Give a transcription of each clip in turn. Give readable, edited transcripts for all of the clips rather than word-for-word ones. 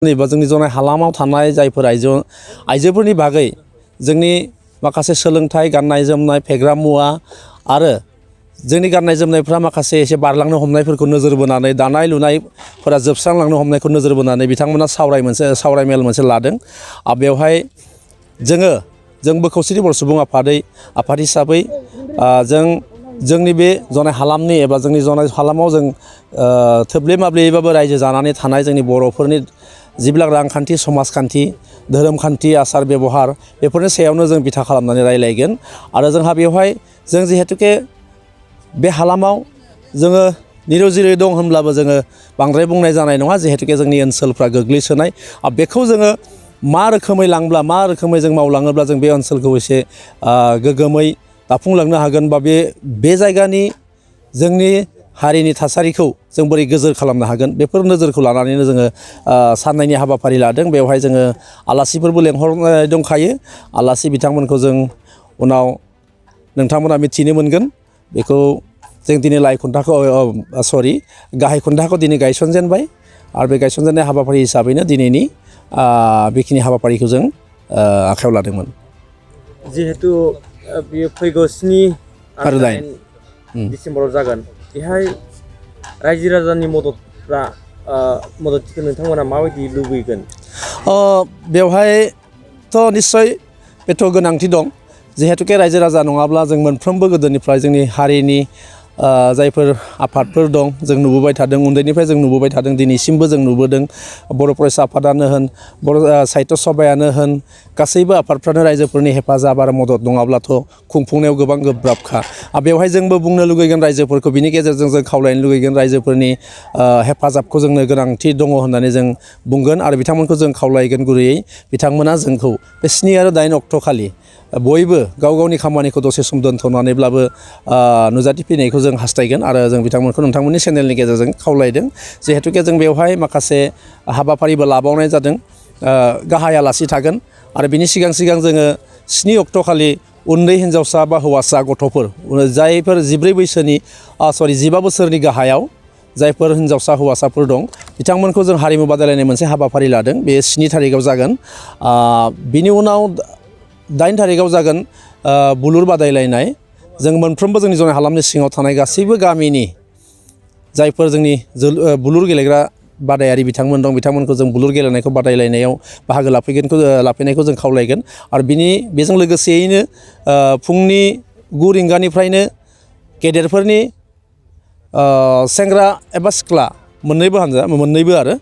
नैबा जोंनि जनाय हालामाव थानाय जायफोर आइजोफोरनि बागै जोंनि माखासे सोलोंथाइ गाननाय जोमनाय फेग्रा मुवा आरो जोंनि गाननाय जोमनायफ्रा माखासे एसे बारलांनो हमनायफोरखौ नोजोर बोनानै दानाय लुनायफोरा जोबस्रांलांनो हमनायखौ नोजोर बोनानै बिथांमोना सावरायमेल मोनसे लादों। बेवहाय जोंबो खौसेथि बर' सुबुं आफाद हिसाबै जोंनि बे जनाय हालामनि एबा जोंनि जनाय हालामाव जों थोब्ले माब्लेयैबाबो रायजो जानानै थानाय जोंनि बर'फोरनि जिबिलाक रांखान्थि समाजखान्थि धोरोमखान्थि आसार बेबहार बेफोरनि सायावनो जों बिथा खालामनानै रायलायगोन। आरो जोंहा बेवहाय जों जिहेतुके बे हालामाव जोङो निरजिरै दं होनब्लाबो जोङो बांद्राय बुंनाय जानाय नङा, जिहेतुके जोंनि ओनसोलफ्रा गोग्लैसोनाय। बेखौ जोङो मा रोखोमै लांब्ला मा रोखोमै जों मावलाङोब्ला जों बे ओनसोलखौ एसे गोग्गोमै दाफुंलांनो हागोन बा बे जायगानि जोंनि हारिनि थासारिखौ जों बोरै गोजोर खालामनो हागोन बेफोर नोजोरखौ लानानैनो जोङो साननायनि हाबाफारि लादों। बेवहाय जोङो आलासिफोरबो लेंहरनाय दंखायो। आलासि बिथांमोनखौ जों उनाव नोंथांमोना मिथिनो मोनगोन। बेखौ जों दिनै गाहाय खुन्थाखौ दिनै गायसनजेनबाय आरो बे गायसनजेननाय हाबाफारि हिसाबैनो दिनैनि बेखिनि हाबाफारिखौ जों आखायाव लादोंमोन। जिहेतु बेयो फैगौ 7 आरो 8 डिसेम्बराव जागोन, बेहाय रायजो राजानि मददथिखौ नोंथांमोना माबायदि लुबैगोन? बेवहायथ' निस्सय बेथ' गोनांथि दं। जिहेतुके रायजो राजा नङाब्ला जों मोनफ्रोमबो गोदोनिफ्राय जोंनि हारिनि जायफोर आफादफोर दं जों नुबोबाय थादों, उन्दैनिफ्राय जों नुबोबाय थादों, दिनैसिमबो जों नुबोदों। बर' फरायसा आफादानो होन, बर' साहित्य सभायानो होन, गासैबो आफादफ्रानो रायजोफोरनि हेफाजाब आरो मदद नङाब्लाथ' खुंफुंनायाव गोबां गोब्राबखा। बेवहाय जोंबो बुंनो लुगैगोन रायजोफोरखौ, बिनि गेजेरजों जों खावलायनो लुगैगोन रायजोफोरनि हेफाजाबखौ जोंनो गोनांथि दङ होननानै जों बुंगोन आरो बिथांमोनखौ जों खावलायगोन गुरैयै बिथांमोना जोंखौ बे 7 आरो 8 अक्ट' खालि बयबो गाव गावनि खामानिखौ दसे सम दोनथ'नानैब्लाबो नुजाथिफैनायखौ जों हास्थायगोन आरो जों बिथांमोनखौ नोंथांमोननि चेनेलनि गेजेरजों खावलायदों। जिहेतुके जों बेवहाय माखासे हाबाफारिबो लाबावनाय जादों। गाहाय आलासि थागोन आरो बिनि सिगां जोङो 7 अक्ट' खालि उन्दै हिन्जावसा बा हौवासा गथ'फोर जायफोर 15 बोसोरनि गाहायाव जायफोर हिन्जावसा हौवासाफोर दं बिथांमोनखौ जों हारिमु बादायलायनाय मोनसे हाबाफारि लादों। बे 7 थारिखआव जागोन। बिनि उनाव 8 थारिखआव जागोन बुलुर बादायलायनाय। जों मोनफ्रोमबो जोंनि जनाय हालामनि सिङाव थानाय गासैबो गामिनि जायफोर जोंनि बुलुर गेलेग्रा बादायारि बिथांमोन दं बिथांमोनखौ जों बुलुर गेलेनायखौ बादायलायनायाव बाहागो लाफैनायखौ जों खावलायगोन। आरो बेजों लोगोसेयैनो फुंनि 9 रिंगानिफ्रायनो गेदेरफोरनि सेंग्रा एबा सिख्ला मोननैबो आरो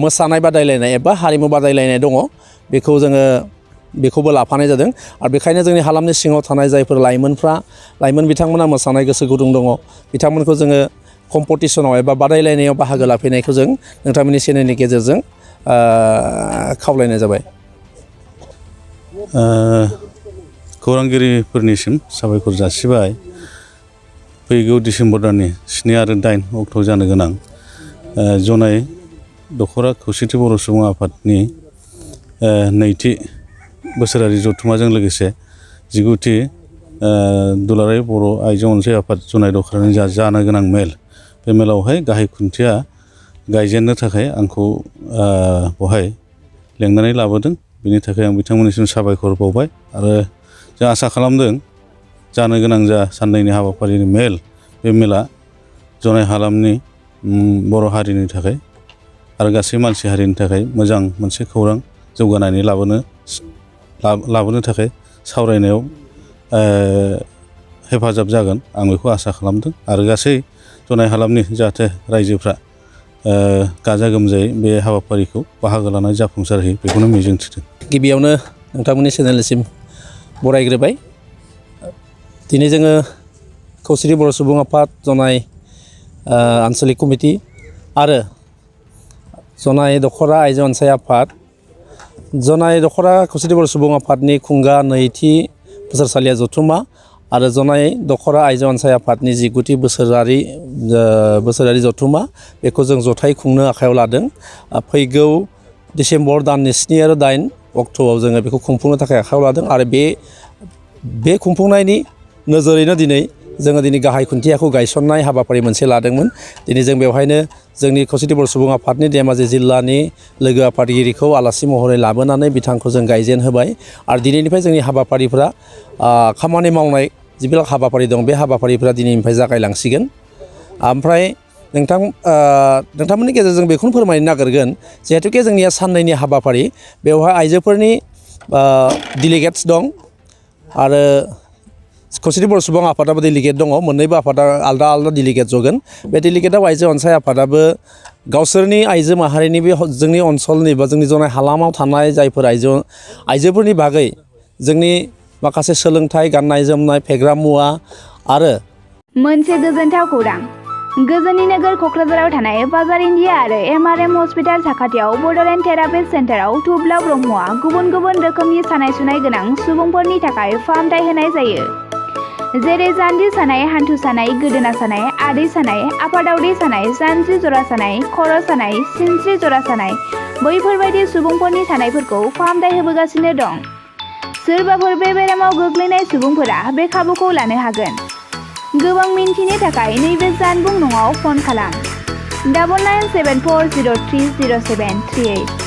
मोसानाय बादायलायनाय एबा हारिमु बादायलायनाय दङ। बेखौबो लाफानाय जादों। आरो बेखायनो जोंनि हालामनि सिङाव थानाय जायफोर लाइमोन बिथांमोना मोसानाय गोसो गुदुं दङ बिथांमोनखौ जोङो कम्पिटिसनाव एबा बादायलायनायाव बाहागो लाफैनायखौ जों नोंथांमोननि चेनेलनि गेजेरजों खावलायनाय जाबाय। खौरांगिरिफोरनिसिम साबायखर जासिबाय। फैगौ डिसेम्बर दाननि 7 आरो 8 अक्ट'आव जानो गोनां जनाय दख'रा खौसेथि बर' सुबुं आफादनि नैथि बोसोरारि जथुम्माजों लोगोसे 19थि दुलाराय बर' आइजो अनसाय आफाद जनाय दख'रानि जानो गोनां मेल, बे मेलावहाय गाहाय खुन्थिया गायजेननो थाखाय आंखौ बहाय लेंनानै लाबोदों। बिनि थाखाय आं बिथांमोननिसिम साबायखर बावबाय आरो जों आसा खालामदों जानो गोनां साननैनि हाबाफारिनि मेल, बे मेला जनाय हालामनि बर' हारिनि थाखाय आरो गासै मानसि हारिनि थाखाय मोजां मोनसे खौरां जौगानानै लाबोनो थाखाय सावरायनायाव हेफाजाब जागोन, आं बेखौ आसा खालामदों। आरो गासै जनाय हालामनि जाहाथे रायजोफ्रा गाजा गोमजायै बे हाबाफारिखौ बाहागो लानानै जाफुंसारहोयो बेखौनो मिजिंथिदों। गिबियावनो नोंथांमोननि चेनेलसिम बरायग्रोबाय। दिनै जोङो खौसेथि बर' सुबुं आफाद जनाय आनसलिक कमिटि आरो जनाय दख'रा आइजो अनसाय आफाद जनाय दख'रा खौसेथि बर' सुबुं आफादनि खुंगा नैथि बोसोरसालिया जथुम्मा आरो जनाय दख'रा आइजो अनसाय आफादनि 19थि बोसोरारि जथुम्मा बेखौ जों जथाय खुंनो आखायाव लादों। फैगौ डिसेम्बर दाननि 7 आरो 8 अक्ट'आव जोङो बेखौ खुंफुंनो थाखाय आखायाव लादों आरो बे खुंफुंनायनि नोजोरैनो दिनै जोङो दिनै गाहाय खुन्थियाखौ गायसननाय हाबाफारि मोनसे लादोंमोन। दिनै जों बेवहायनो जोंनि खौसेथि बर' सुबुं आफादनि धेमाजि जिल्लानि लोगो आफादगिरिखौ आलासि महरै लाबोनानै बिथांखौ जों गायजेन होबाय आरो दिनैनिफ्राय जोंनि हाबाफारिफ्रा खामानि मावनाय जिবিলাক हाबाफारि दं बे हाबाफारिफ्रा दिनैनिफ्राय जागायलांसिगोन। ओमफ्राय नोंथांमोननि गेजेरजों बेखौनो फोरमायनो नागिरगोन जिहेथुके जोंनिया साननैनि हाबाफारि बेवहाय आइजोफोरनि डेलिगेट्स दं आरो खौसेथि बर' सुबुं आफादाबो डेलिगेट दङ। मोननैबो आफादा आलदा आलदा डेलिगेट जगोन। बे डेलिगेटआव आइजो अनसाय आफादाबो गावसोरनि आइजो माहारिनि बे जोंनि ओनसोलनि बा जोंनि जनाय हालामाव थानाय जायफोर आइजोफोरनि बागै जोंनि माखासे सोलोंथाइ, गाननाय जोमनाय, फेग्रा मुवा आरो मोनसे गोजोनथाव खौरां। गोजोननि नोगोर क'क्राझाराव थानाय बाजार इन्डिया आरो MRM हस्पिटाल साखाथियाव बड'लेण्ड थेरापिस्ट सेन्टाराव थुब्ला ब्रह्मआ गुबुन गुबुन रोखोमनि सानाय सुनाय गोनां सुबुंफोरनि थाखाय फाहामथाय होनाय जायो। जेरै जान्जि सानाय, हान्थु सानाय, गोदोना सानाय, आदै सानाय, आफादावदै सानाय, जानजि जरा सानाय, खर' सानाय, सिनस्रि जरा सानाय बैफोरबायदि सुबुंफोरनि सानायफोरखौ फाहामथाय होबोगासिनो दं। सोरबाफोर बे बेरामाव गोग्लैनाय सुबुंफोरा बे खाबुखौ लानो हागोन। गोबां मिन्थिनो थाखाय नैबे जानबुं नङाव फन खालाम 9974030738।